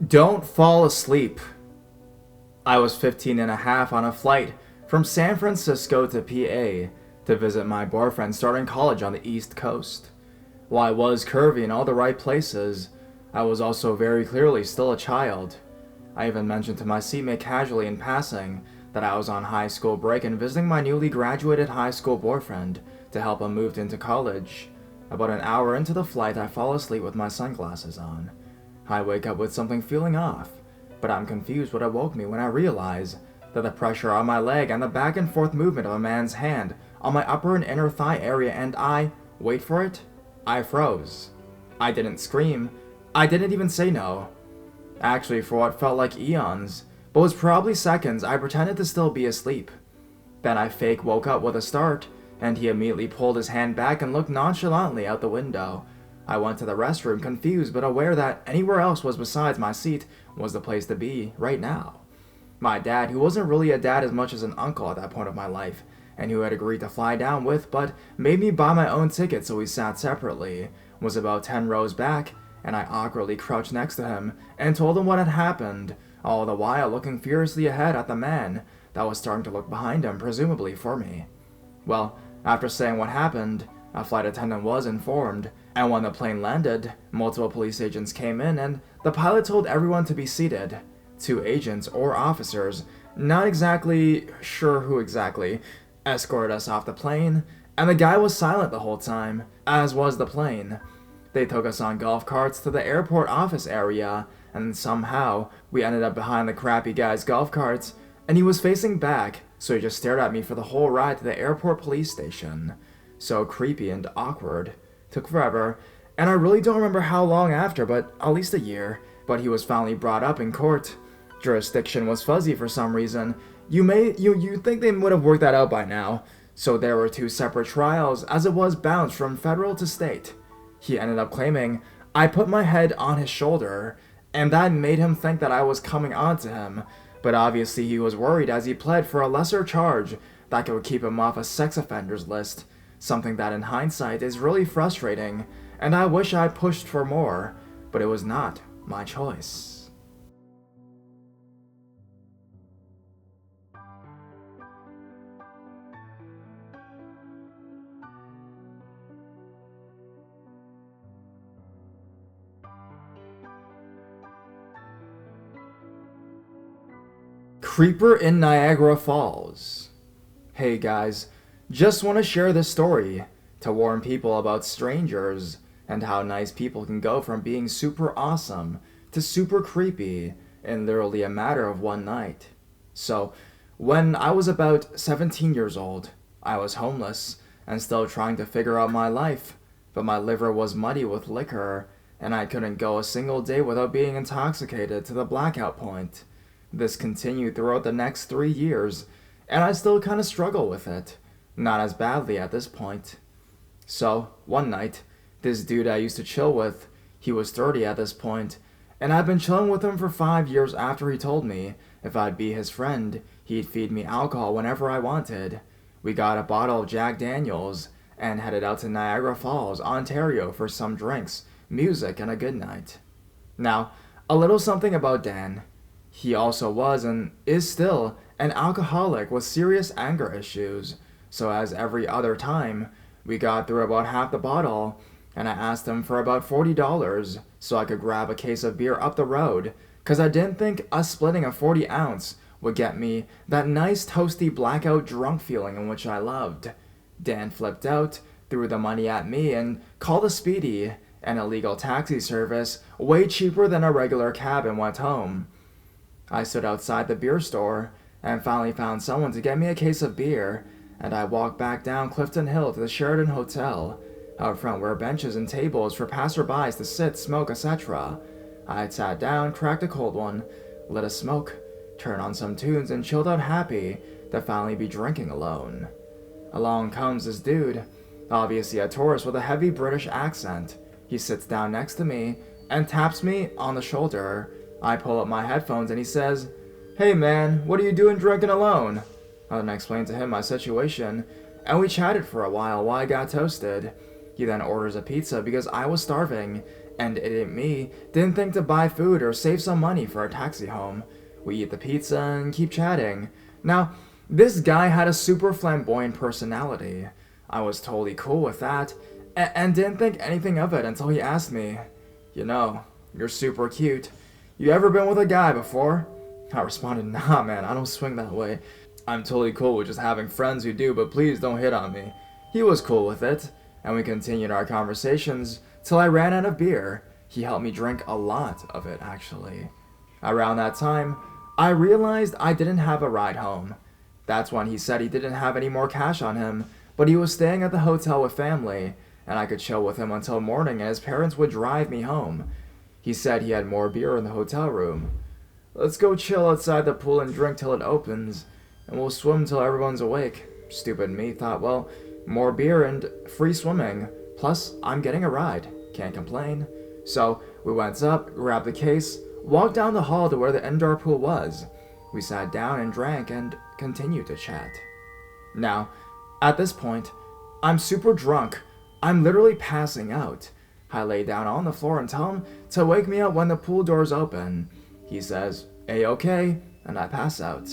Don't fall asleep. I was 15 and a half on a flight from San Francisco to PA to visit my boyfriend starting college on the East Coast. While I was curvy in all the right places, I was also very clearly still a child. I even mentioned to my seatmate casually in passing that I was on high school break and visiting my newly graduated high school boyfriend to help him move into college. About an hour into the flight, I fall asleep with my sunglasses on. I wake up with something feeling off, but I'm confused what awoke me when I realize that the pressure on my leg and the back and forth movement of a man's hand on my upper and inner thigh area, and wait for it, I froze. I didn't scream. I didn't even say no. Actually, for what felt like eons, but was probably seconds, I pretended to still be asleep. Then I fake woke up with a start, and he immediately pulled his hand back and looked nonchalantly out the window. I went to the restroom, confused but aware that anywhere else was besides my seat was the place to be right now. My dad, who wasn't really a dad as much as an uncle at that point of my life, and who had agreed to fly down with but made me buy my own ticket so we sat separately, was about 10 rows back, and I awkwardly crouched next to him and told him what had happened, all the while looking furiously ahead at the man that was starting to look behind him, presumably for me. Well, after saying what happened, a flight attendant was informed, and when the plane landed, multiple police agents came in and the pilot told everyone to be seated. 2 agents or officers, not exactly sure who exactly, escorted us off the plane, and the guy was silent the whole time, as was the plane. They took us on golf carts to the airport office area, and somehow we ended up behind the crappy guy's golf carts, and he was facing back, so he just stared at me for the whole ride to the airport police station. So creepy and awkward. Took forever, and I really don't remember how long after, but at least a year. But he was finally brought up in court. Jurisdiction was fuzzy for some reason. You think they would have worked that out by now. So there were 2 separate trials, as it was bounced from federal to state. He ended up claiming I put my head on his shoulder, and that made him think that I was coming on to him. But obviously he was worried as he pled for a lesser charge that could keep him off a sex offenders list. Something that in hindsight is really frustrating, and I wish I pushed for more, but it was not my choice. Creeper in Niagara Falls. Hey guys, just want to share this story to warn people about strangers and how nice people can go from being super awesome to super creepy in literally a matter of one night. So, when I was about 17 years old, I was homeless and still trying to figure out my life, but my liver was muddy with liquor and I couldn't go a single day without being intoxicated to the blackout point. This continued throughout the next 3 years, and I still kind of struggle with it. Not as badly at this point. So, one night, this dude I used to chill with, he was 30 at this point, and I'd been chilling with him for 5 years after he told me if I'd be his friend, he'd feed me alcohol whenever I wanted. We got a bottle of Jack Daniels and headed out to Niagara Falls, Ontario for some drinks, music, and a good night. Now, a little something about Dan. He also was and is still an alcoholic with serious anger issues, so as every other time, we got through about half the bottle, and I asked him for about $40 so I could grab a case of beer up the road, cause I didn't think us splitting a 40 ounce would get me that nice toasty blackout drunk feeling in which I loved. Dan flipped out, threw the money at me, and called a Speedy, an illegal taxi service, way cheaper than a regular cab, and went home. I stood outside the beer store and finally found someone to get me a case of beer, and I walked back down Clifton Hill to the Sheraton Hotel. Out front were benches and tables for passerbys to sit, smoke, etc. I had sat down, cracked a cold one, lit a smoke, turned on some tunes, and chilled out happy to finally be drinking alone. Along comes this dude, obviously a tourist with a heavy British accent. He sits down next to me and taps me on the shoulder. I pull up my headphones and he says, "Hey man, what are you doing drinking alone?" I then explained to him my situation, and we chatted for a while I got toasted. He then orders a pizza because I was starving, and idiot me didn't think to buy food or save some money for a taxi home. We eat the pizza and keep chatting. Now, this guy had a super flamboyant personality. I was totally cool with that, and didn't think anything of it until he asked me, "You know, you're super cute. You ever been with a guy before?" I responded, "Nah, man, I don't swing that way. I'm totally cool with just having friends who do, but please don't hit on me." He was cool with it, and we continued our conversations till I ran out of beer. He helped me drink a lot of it, actually. Around that time, I realized I didn't have a ride home. That's when he said he didn't have any more cash on him, but he was staying at the hotel with family, and I could chill with him until morning and his parents would drive me home. He said he had more beer in the hotel room. "Let's go chill outside the pool and drink till it opens, and we'll swim till everyone's awake." Stupid me thought, well, more beer and free swimming, plus I'm getting a ride. Can't complain. So we went up, grabbed the case, walked down the hall to where the indoor pool was. We sat down and drank and continued to chat. Now, at this point, I'm super drunk. I'm literally passing out. I lay down on the floor and tell him to wake me up when the pool doors open. He says, "A-okay," and I pass out.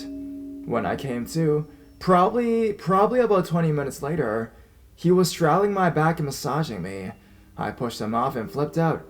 When I came to, probably about 20 minutes later, he was straddling my back and massaging me. I pushed him off and flipped out.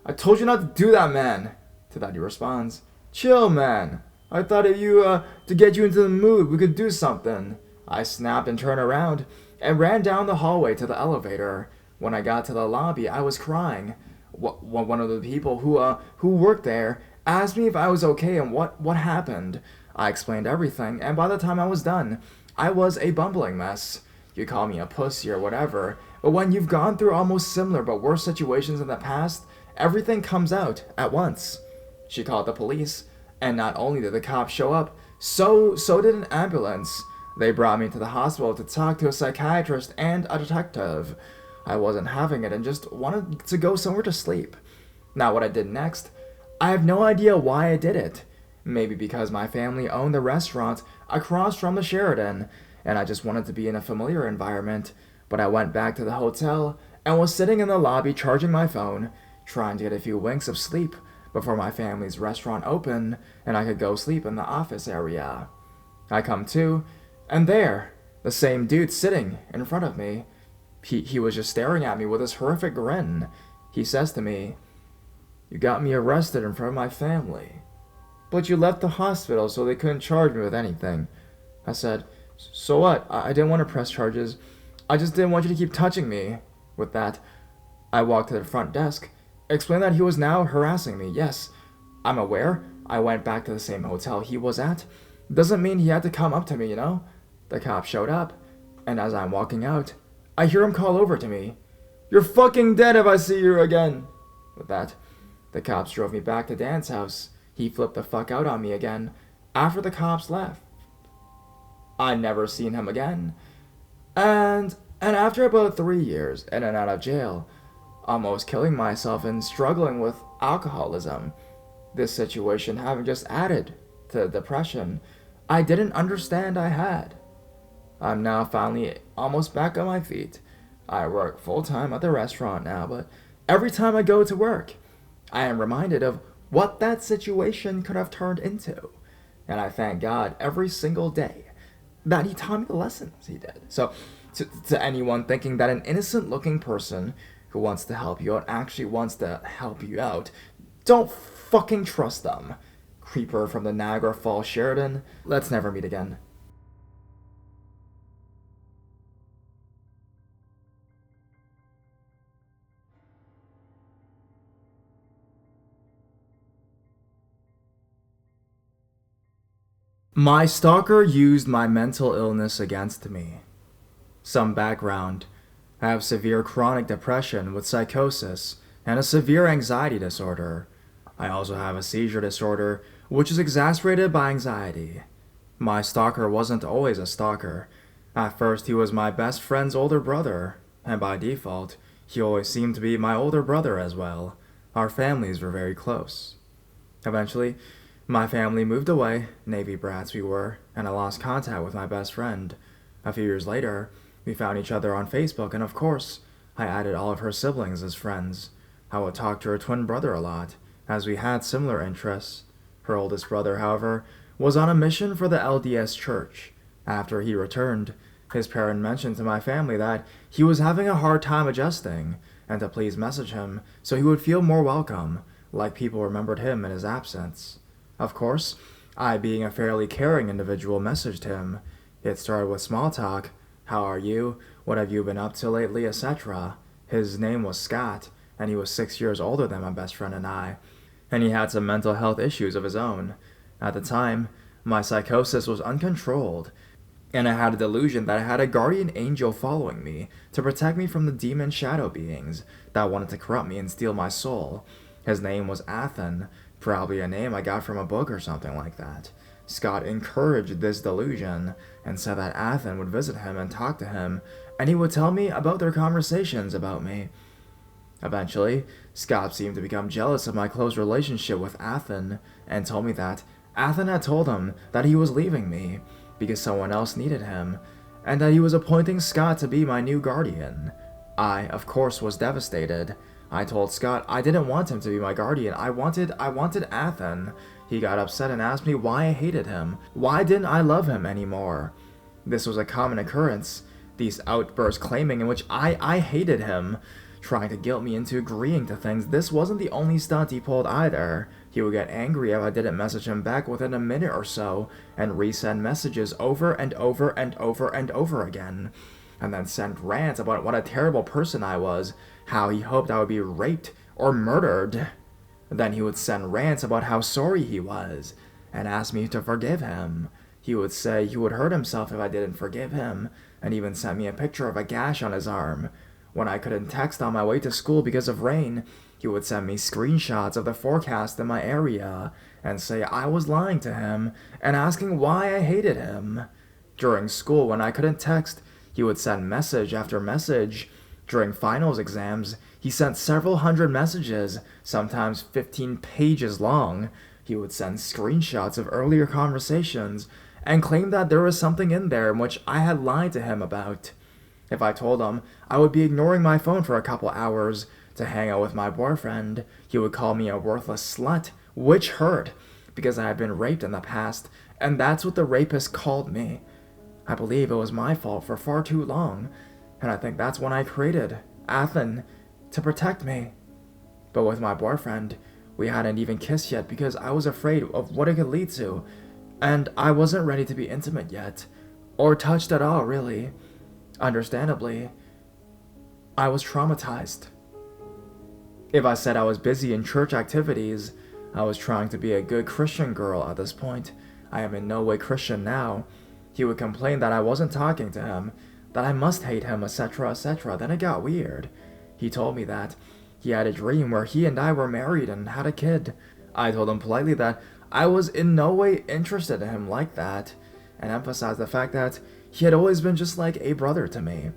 "I told you not to do that, man." To that he responds, "Chill, man. I thought if you, to get you into the mood, we could do something." I snapped and turned around and ran down the hallway to the elevator. When I got to the lobby, I was crying. One of the people who worked there asked me if I was okay and what happened. I explained everything, and by the time I was done, I was a bumbling mess. You call me a pussy or whatever, but when you've gone through almost similar but worse situations in the past, everything comes out at once. She called the police, and not only did the cops show up, so did an ambulance. They brought me to the hospital to talk to a psychiatrist and a detective. I wasn't having it and just wanted to go somewhere to sleep. Now what I did next, I have no idea why I did it. Maybe because my family owned the restaurant across from the Sheraton, and I just wanted to be in a familiar environment. But I went back to the hotel and was sitting in the lobby charging my phone, trying to get a few winks of sleep before my family's restaurant opened and I could go sleep in the office area. I come to, and there, the same dude sitting in front of me. He was just staring at me with this horrific grin. He says to me, "You got me arrested in front of my family, but you left the hospital so they couldn't charge me with anything." I said, "So what? I didn't want to press charges. I just didn't want you to keep touching me." With that, I walked to the front desk, explained that he was now harassing me. Yes, I'm aware I went back to the same hotel he was at. Doesn't mean he had to come up to me, you know? The cop showed up, and as I'm walking out, I hear him call over to me, "You're fucking dead if I see you again." With that, the cops drove me back to Dan's house. He flipped the fuck out on me again after the cops left. I never seen him again. And after about 3 years in and out of jail, almost killing myself and struggling with alcoholism, this situation having just added to the depression I didn't understand I had. I'm now finally almost back on my feet. I work full-time at the restaurant now, but every time I go to work, I am reminded of what that situation could have turned into. And I thank God every single day that he taught me the lessons he did. So, to anyone thinking that an innocent-looking person who wants to help you out actually wants to help you out, don't fucking trust them. Creeper from the Niagara Falls Sheraton, let's never meet again. My stalker used my mental illness against me. Some background. I have severe chronic depression with psychosis and a severe anxiety disorder. I also have a seizure disorder, which is exacerbated by anxiety. My stalker wasn't always a stalker. At first, he was my best friend's older brother, and by default, he always seemed to be my older brother as well. Our families were very close. Eventually, my family moved away, Navy brats we were, and I lost contact with my best friend. A few years later, we found each other on Facebook, and of course, I added all of her siblings as friends. I would talk to her twin brother a lot, as we had similar interests. Her oldest brother, however, was on a mission for the LDS Church. After he returned, his parent mentioned to my family that he was having a hard time adjusting, and to please message him so he would feel more welcome, like people remembered him in his absence. Of course, I, being a fairly caring individual, messaged him. It started with small talk. How are you? What have you been up to lately, etc. His name was Scott, and he was 6 years older than my best friend and I, and he had some mental health issues of his own. At the time, my psychosis was uncontrolled, and I had a delusion that I had a guardian angel following me to protect me from the demon shadow beings that wanted to corrupt me and steal my soul. His name was Athen, probably a name I got from a book or something like that. Scott encouraged this delusion and said that Athen would visit him and talk to him, and he would tell me about their conversations about me. Eventually, Scott seemed to become jealous of my close relationship with Athen and told me that Athen had told him that he was leaving me because someone else needed him, and that he was appointing Scott to be my new guardian. I, of course, was devastated. I told Scott I didn't want him to be my guardian. I wanted Athen. He got upset and asked me why I hated him. Why didn't I love him anymore? This was a common occurrence, these outbursts claiming in which I hated him, trying to guilt me into agreeing to things. This wasn't the only stunt he pulled either. He would get angry if I didn't message him back within a minute or so, and resend messages over and over and over and over again, and then send rants about what a terrible person I was, how he hoped I would be raped or murdered. Then he would send rants about how sorry he was, and ask me to forgive him. He would say he would hurt himself if I didn't forgive him, and even sent me a picture of a gash on his arm. When I couldn't text on my way to school because of rain, he would send me screenshots of the forecast in my area, and say I was lying to him, and asking why I hated him. During school, when I couldn't text, he would send message after message. During finals exams, he sent several hundred messages, sometimes 15 pages long. He would send screenshots of earlier conversations, and claim that there was something in there in which I had lied to him about. If I told him I would be ignoring my phone for a couple hours to hang out with my boyfriend, he would call me a worthless slut, which hurt, because I had been raped in the past, and that's what the rapist called me. I believe it was my fault for far too long, and I think that's when I created Athen to protect me. But with my boyfriend, we hadn't even kissed yet because I was afraid of what it could lead to, and I wasn't ready to be intimate yet, or touched at all, really. Understandably, I was traumatized. If I said I was busy in church activities, I was trying to be a good Christian girl at this point. I am in no way Christian now. He would complain that I wasn't talking to him, that I must hate him, etc., etc. Then it got weird. He told me that he had a dream where he and I were married and had a kid. I told him politely that I was in no way interested in him like that, and emphasized the fact that he had always been just like a brother to me.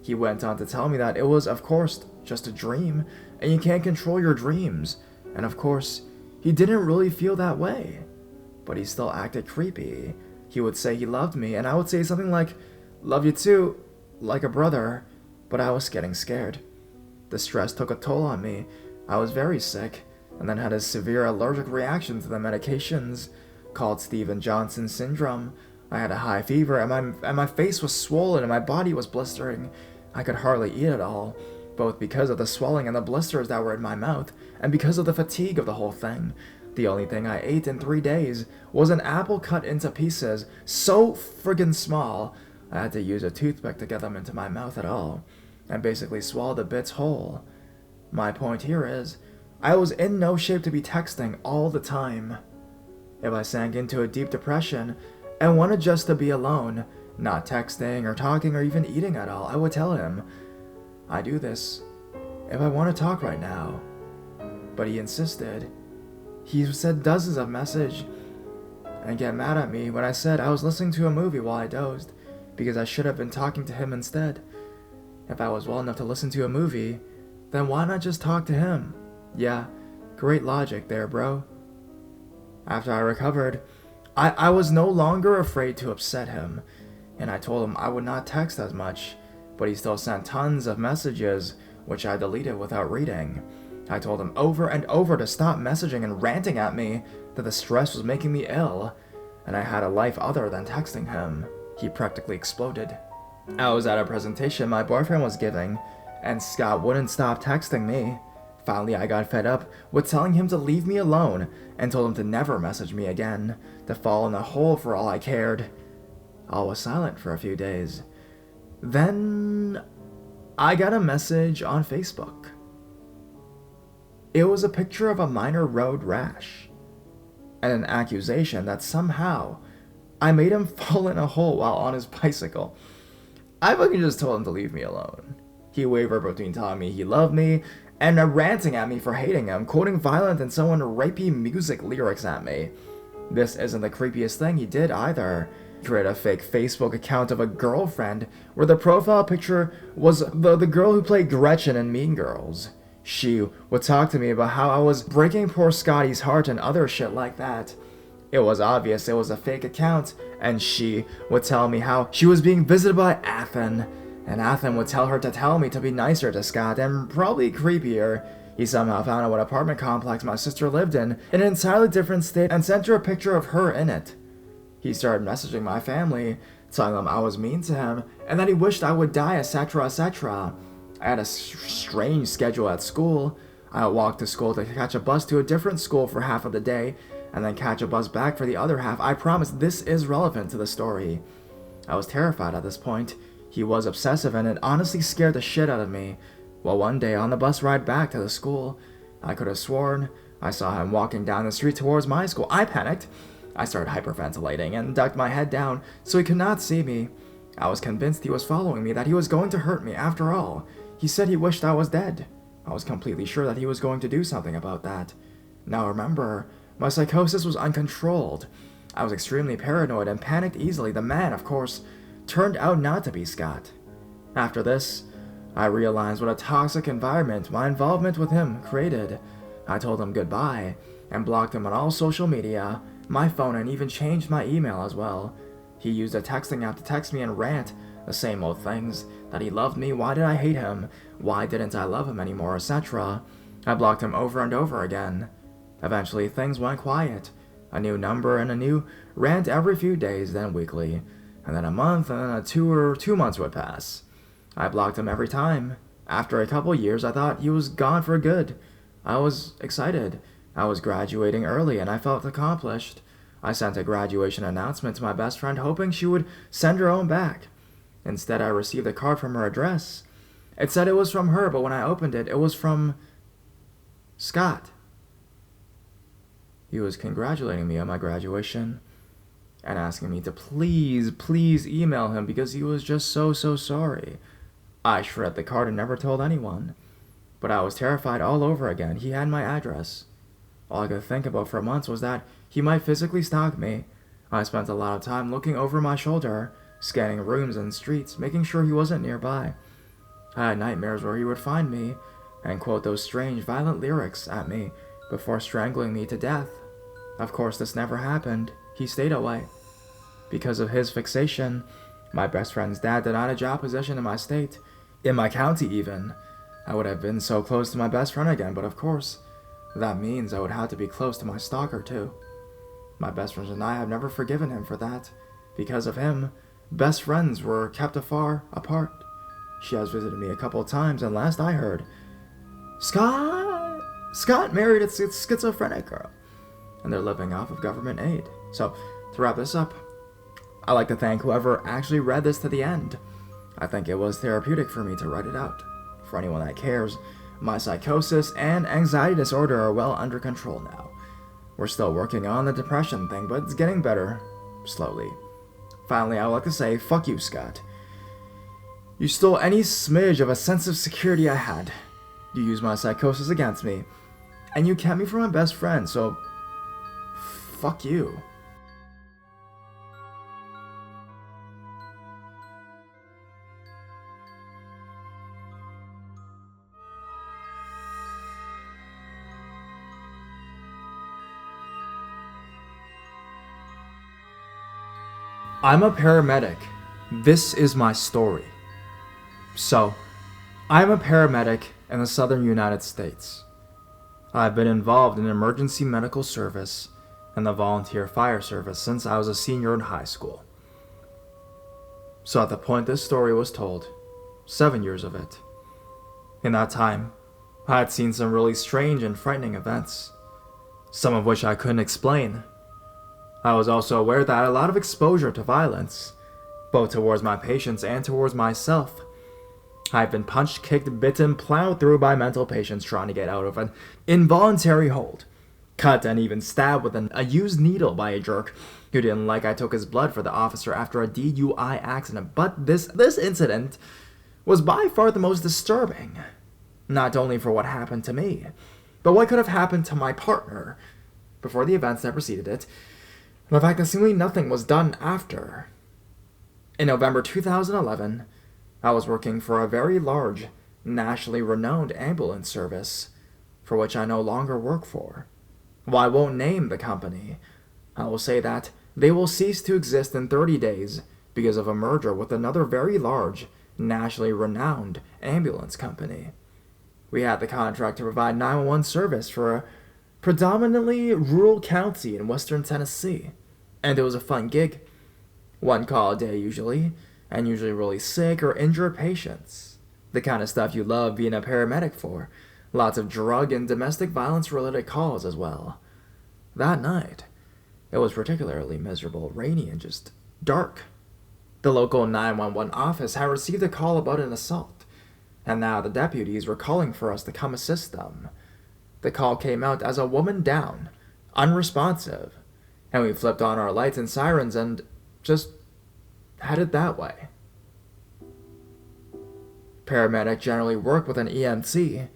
He went on to tell me that it was, of course, just a dream, and you can't control your dreams. And of course, he didn't really feel that way. But he still acted creepy. He would say he loved me, and I would say something like, "Love you too," like a brother, but I was getting scared. The stress took a toll on me. I was very sick, and then had a severe allergic reaction to the medications, called Stevens-Johnson syndrome. I had a high fever, and my face was swollen, and my body was blistering. I could hardly eat at all, both because of the swelling and the blisters that were in my mouth, and because of the fatigue of the whole thing. The only thing I ate in 3 days was an apple cut into pieces so friggin' small, I had to use a toothpick to get them into my mouth at all, and basically swallow the bits whole. My point here is, I was in no shape to be texting all the time. If I sank into a deep depression and wanted just to be alone, not texting or talking or even eating at all, I would tell him, I do this if I want to talk right now. But he insisted. He said dozens of messages and get mad at me when I said I was listening to a movie while I dozed, because I should have been talking to him instead. If I was well enough to listen to a movie, then why not just talk to him? Yeah, great logic there, bro. After I recovered, I was no longer afraid to upset him, and I told him I would not text as much, but he still sent tons of messages, which I deleted without reading. I told him over and over to stop messaging and ranting at me, that the stress was making me ill, and I had a life other than texting him. He practically exploded. I was at a presentation my boyfriend was giving, and Scott wouldn't stop texting me. Finally, I got fed up with telling him to leave me alone and told him to never message me again, to fall in a hole for all I cared. All was silent for a few days. Then I got a message on Facebook. It was a picture of a minor road rash and an accusation that somehow I made him fall in a hole while on his bicycle. I fucking just told him to leave me alone. He wavered between telling me he loved me and ranting at me for hating him, quoting violent and somewhat rapey music lyrics at me. This isn't the creepiest thing he did either. He created a fake Facebook account of a girlfriend where the profile picture was the girl who played Gretchen in Mean Girls. She would talk to me about how I was breaking poor Scotty's heart and other shit like that. It was obvious it was a fake account, and she would tell me how she was being visited by Athen, and Athen would tell her to tell me to be nicer to Scott, and probably creepier. He somehow found out what apartment complex my sister lived in an entirely different state, and sent her a picture of her in it. He started messaging my family, telling them I was mean to him, and that he wished I would die, etc., etc. I had a strange schedule at school. I would walk to school to catch a bus to a different school for half of the day, and then catch a bus back for the other half. I promise this is relevant to the story. I was terrified at this point. He was obsessive, and it honestly scared the shit out of me. Well, one day on the bus ride back to the school, I could have sworn I saw him walking down the street towards my school. I panicked. I started hyperventilating and ducked my head down so he could not see me. I was convinced he was following me, that he was going to hurt me after all. He said he wished I was dead. I was completely sure that he was going to do something about that. Now remember, my psychosis was uncontrolled. I was extremely paranoid and panicked easily. The man, of course, turned out not to be Scott. After this, I realized what a toxic environment my involvement with him created. I told him goodbye and blocked him on all social media, my phone, and even changed my email as well. He used a texting app to text me and rant the same old things, that he loved me, why did I hate him, why didn't I love him anymore, etc. I blocked him over and over again. Eventually, things went quiet. A new number and a new rant every few days, then weekly. And then a month, and then 2 months would pass. I blocked him every time. After a couple years, I thought he was gone for good. I was excited. I was graduating early, and I felt accomplished. I sent a graduation announcement to my best friend, hoping she would send her own back. Instead, I received a card from her address. It said it was from her, but when I opened it, it was from Scott. He was congratulating me on my graduation and asking me to please email him because he was just so sorry. I shredded the card and never told anyone. But I was terrified all over again. He had my address. All I could think about for months was that he might physically stalk me. I spent a lot of time looking over my shoulder, scanning rooms and streets, making sure he wasn't nearby. I had nightmares where he would find me and quote those strange, violent lyrics at me before strangling me to death. Of course, this never happened. He stayed away. Because of his fixation, my best friend's dad denied a job position in my state, in my county even. I would have been so close to my best friend again, but of course, that means I would have to be close to my stalker too. My best friends and I have never forgiven him for that. Because of him, best friends were kept afar apart. She has visited me a couple of times, and last I heard, Scott married a schizophrenic girl, and they're living off of government aid. So, to wrap this up, I'd like to thank whoever actually read this to the end. I think it was therapeutic for me to write it out. For anyone that cares, my psychosis and anxiety disorder are well under control now. We're still working on the depression thing, but it's getting better, slowly. Finally, I would like to say, fuck you, Scott. You stole any smidge of a sense of security I had. You used my psychosis against me, and you kept me from my best friend, so fuck you. I'm a paramedic. This is my story. So, I'm a paramedic in the southern United States. I've been involved in emergency medical service and the volunteer fire service since I was a senior in high school. So at the point this story was told, 7 years of it. In that time, I had seen some really strange and frightening events, some of which I couldn't explain. I was also aware that I had a lot of exposure to violence, both towards my patients and towards myself. I've been punched, kicked, bitten, plowed through by mental patients trying to get out of an involuntary hold, cut and even stabbed with a used needle by a jerk who didn't like I took his blood for the officer after a DUI accident. But this incident was by far the most disturbing, not only for what happened to me, but what could have happened to my partner before the events that preceded it, and the fact that seemingly nothing was done after. In November 2011, I was working for a very large, nationally renowned ambulance service, for which I no longer work for. While I won't name the company, I will say that they will cease to exist in 30 days because of a merger with another very large, nationally renowned ambulance company. We had the contract to provide 911 service for a predominantly rural county in western Tennessee, and it was a fun gig. One call a day usually, and usually really sick or injured patients. The kind of stuff you love being a paramedic for. Lots of drug and domestic violence related calls as well. That night, it was particularly miserable, rainy, and just dark. The local 911 office had received a call about an assault, and now the deputies were calling for us to come assist them. The call came out as a woman down, unresponsive, and we flipped on our lights and sirens and just headed that way. Paramedic generally work with an EMT,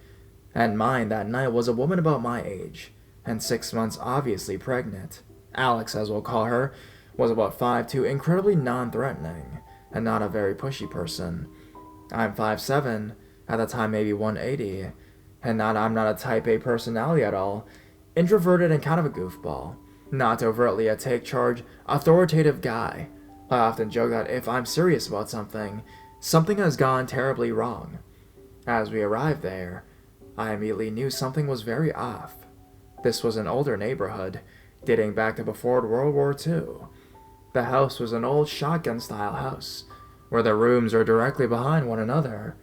and mine that night was a woman about my age, and 6 months obviously pregnant. Alex, as we'll call her, was about 5'2", incredibly non-threatening, and not a very pushy person. I'm 5'7", at the time maybe 180, and I'm not a type A personality at all, introverted and kind of a goofball, not overtly a take-charge, authoritative guy. I often joke that if I'm serious about something, something has gone terribly wrong. As we arrived there, I immediately knew something was very off. This was an older neighborhood, dating back to before World War II. The house was an old shotgun-style house, where the rooms were directly behind one another,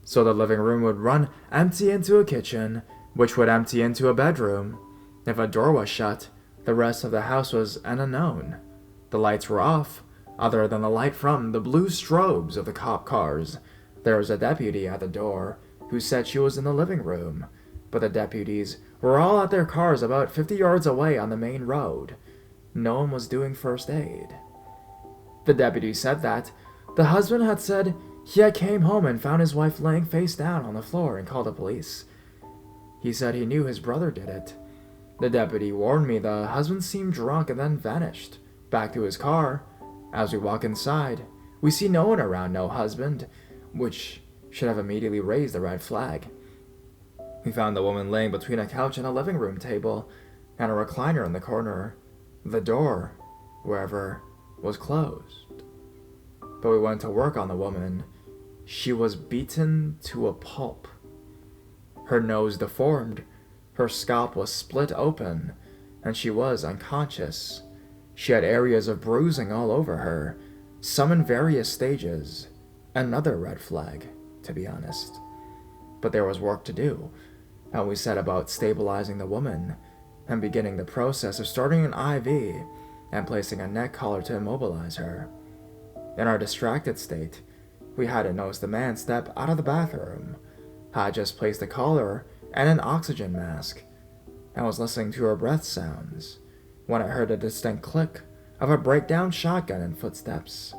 so the living room would run empty into a kitchen, which would empty into a bedroom. If a door was shut, the rest of the house was an unknown. The lights were off, other than the light from the blue strobes of the cop cars. There was a deputy at the door, who said she was in the living room, but the deputies were all at their cars about 50 yards away on the main road. No one was doing first aid. The deputy said that the husband had said he had came home and found his wife laying face down on the floor and called the police. He said he knew his brother did it. The deputy warned me the husband seemed drunk and then vanished, back to his car. As we walk inside, we see no one around, no husband, which should have immediately raised the red flag. We found the woman laying between a couch and a living room table, and a recliner in the corner. The door, however, was closed. But we went to work on the woman. She was beaten to a pulp. Her nose deformed, her scalp was split open, and she was unconscious. She had areas of bruising all over her, some in various stages. Another red flag, to be honest. But there was work to do, and we set about stabilizing the woman and beginning the process of starting an IV and placing a neck collar to immobilize her. In our distracted state, we hadn't noticed the man step out of the bathroom. I had just placed a collar and an oxygen mask, and was listening to her breath sounds, when I heard a distinct click of a breakdown shotgun and footsteps.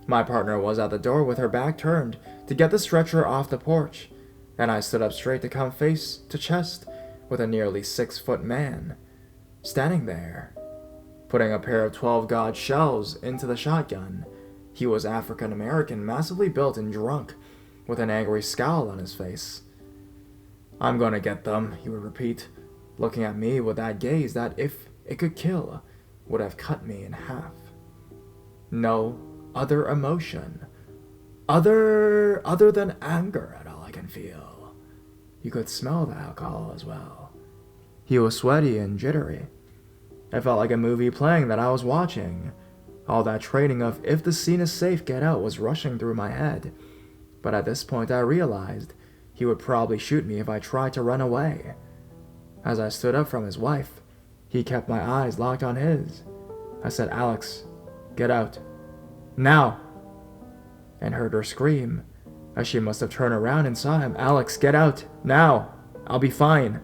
My partner was at the door with her back turned to get the stretcher off the porch, and I stood up straight to come face to chest with a nearly 6-foot man, standing there, putting a pair of 12-gauge shells into the shotgun. He was African American, massively built and drunk, with an angry scowl on his face. "I'm gonna get them," he would repeat, looking at me with that gaze that, if it could kill, would have cut me in half. No other emotion, other than anger at all I can feel. You could smell the alcohol as well. He was sweaty and jittery. It felt like a movie playing that I was watching. All that training of if the scene is safe, get out was rushing through my head. But at this point I realized he would probably shoot me if I tried to run away. As I stood up from his wife, he kept my eyes locked on his. I said, "Alex, get out. Now!" And heard her scream, as she must have turned around and saw him. "Alex, get out. Now. I'll be fine."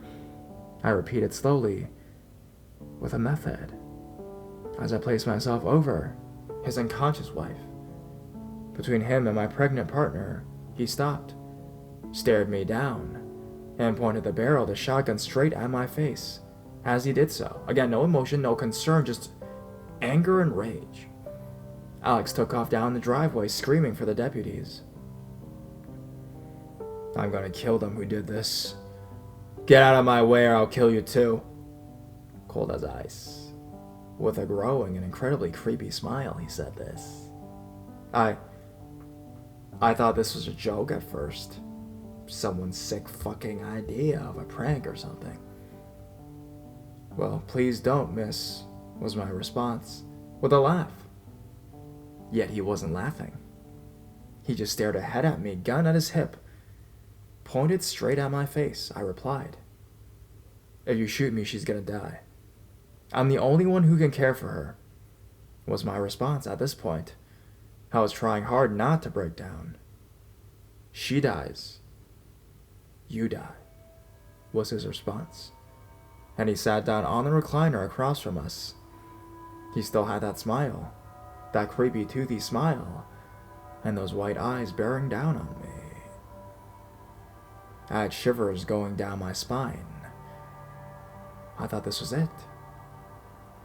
I repeated slowly, with a method, as I placed myself over his unconscious wife. Between him and my pregnant partner, he stopped, stared me down, and pointed the barrel of the shotgun straight at my face. As he did so, again, no emotion, no concern, just anger and rage. Alex took off down the driveway, screaming for the deputies. "I'm gonna kill them who did this. Get out of my way or I'll kill you too." Cold as ice. With a growing and incredibly creepy smile, he said this. I thought this was a joke at first. Someone's sick fucking idea of a prank or something. "Well, please don't, miss," was my response, with a laugh. Yet he wasn't laughing. He just stared ahead at me, gun at his hip, pointed straight at my face. I replied, "If you shoot me, she's gonna die. I'm the only one who can care for her," was my response at this point. I was trying hard not to break down. "She dies. You die," was his response. And he sat down on the recliner across from us. He still had that smile, that creepy toothy smile, and those white eyes bearing down on me. I had shivers going down my spine. I thought this was it.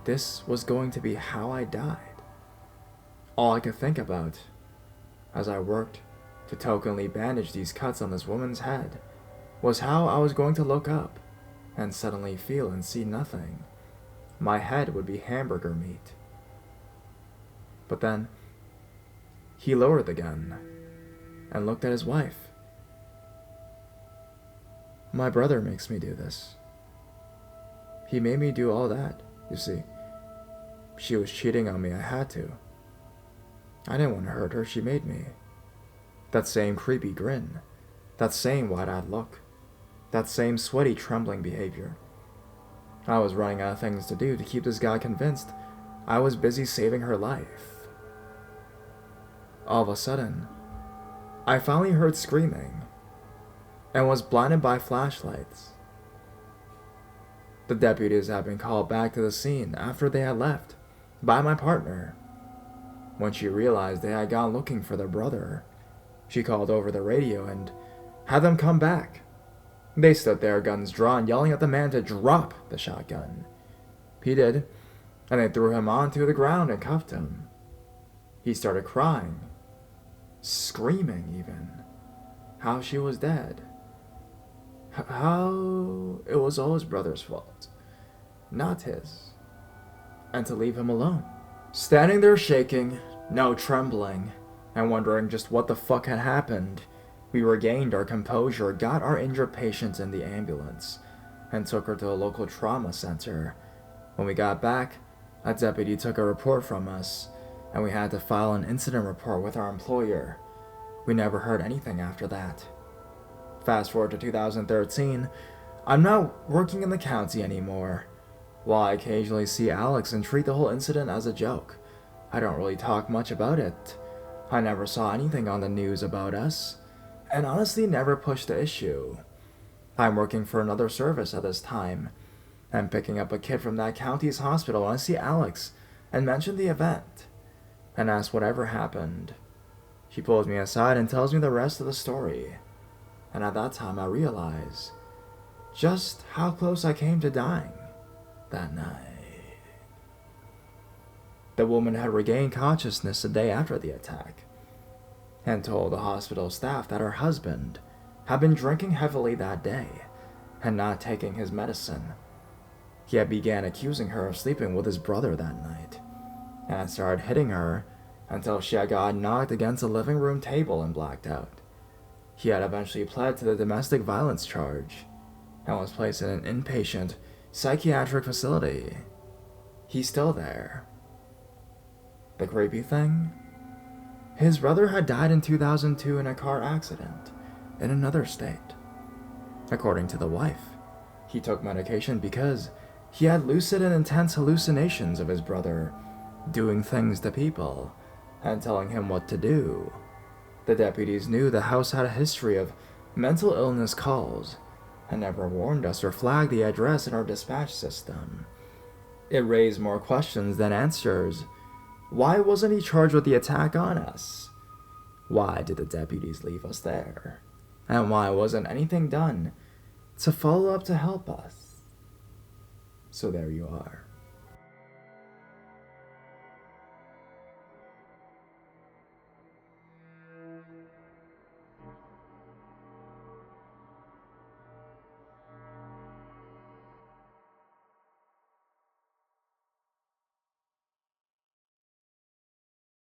This was going to be how I died. All I could think about, as I worked to tokenly bandage these cuts on this woman's head, was how I was going to look up and suddenly feel and see nothing. My head would be hamburger meat. But then, he lowered the gun and looked at his wife. "My brother makes me do this. He made me do all that, you see. She was cheating on me, I had to. I didn't want to hurt her, she made me." That same creepy grin, that same wide-eyed look, that same sweaty, trembling behavior. I was running out of things to do to keep this guy convinced I was busy saving her life. All of a sudden, I finally heard screaming and was blinded by flashlights. The deputies had been called back to the scene after they had left by my partner. When she realized they had gone looking for their brother, she called over the radio and had them come back. They stood there, guns drawn, yelling at the man to drop the shotgun. He did, and they threw him onto the ground and cuffed him. He started crying, screaming even, how she was dead. How it was all his brother's fault, not his. And to leave him alone. Standing there shaking, no trembling, and wondering just what the fuck had happened, we regained our composure, got our injured patient in the ambulance, and took her to a local trauma center. When we got back, a deputy took a report from us, and we had to file an incident report with our employer. We never heard anything after that. Fast forward to 2013, I'm not working in the county anymore. While I occasionally see Alex and treat the whole incident as a joke, I don't really talk much about it. I never saw anything on the news about us, and honestly never pushed the issue. I'm working for another service at this time, and picking up a kid from that county's hospital when I see Alex and mention the event, and ask whatever happened. She pulls me aside and tells me the rest of the story, and at that time I realize just how close I came to dying that night. The woman had regained consciousness the day after the attack, and told the hospital staff that her husband had been drinking heavily that day and not taking his medicine. He had began accusing her of sleeping with his brother that night, and had started hitting her until she had gotten knocked against a living room table and blacked out. He had eventually pled to the domestic violence charge and was placed in an inpatient psychiatric facility. He's still there. The creepy thing? His brother had died in 2002 in a car accident in another state. According to the wife, he took medication because he had lucid and intense hallucinations of his brother doing things to people and telling him what to do. The deputies knew the house had a history of mental illness calls and never warned us or flagged the address in our dispatch system. It raised more questions than answers. Why wasn't he charged with the attack on us? Why did the deputies leave us there? And why wasn't anything done to follow up to help us? So there you are.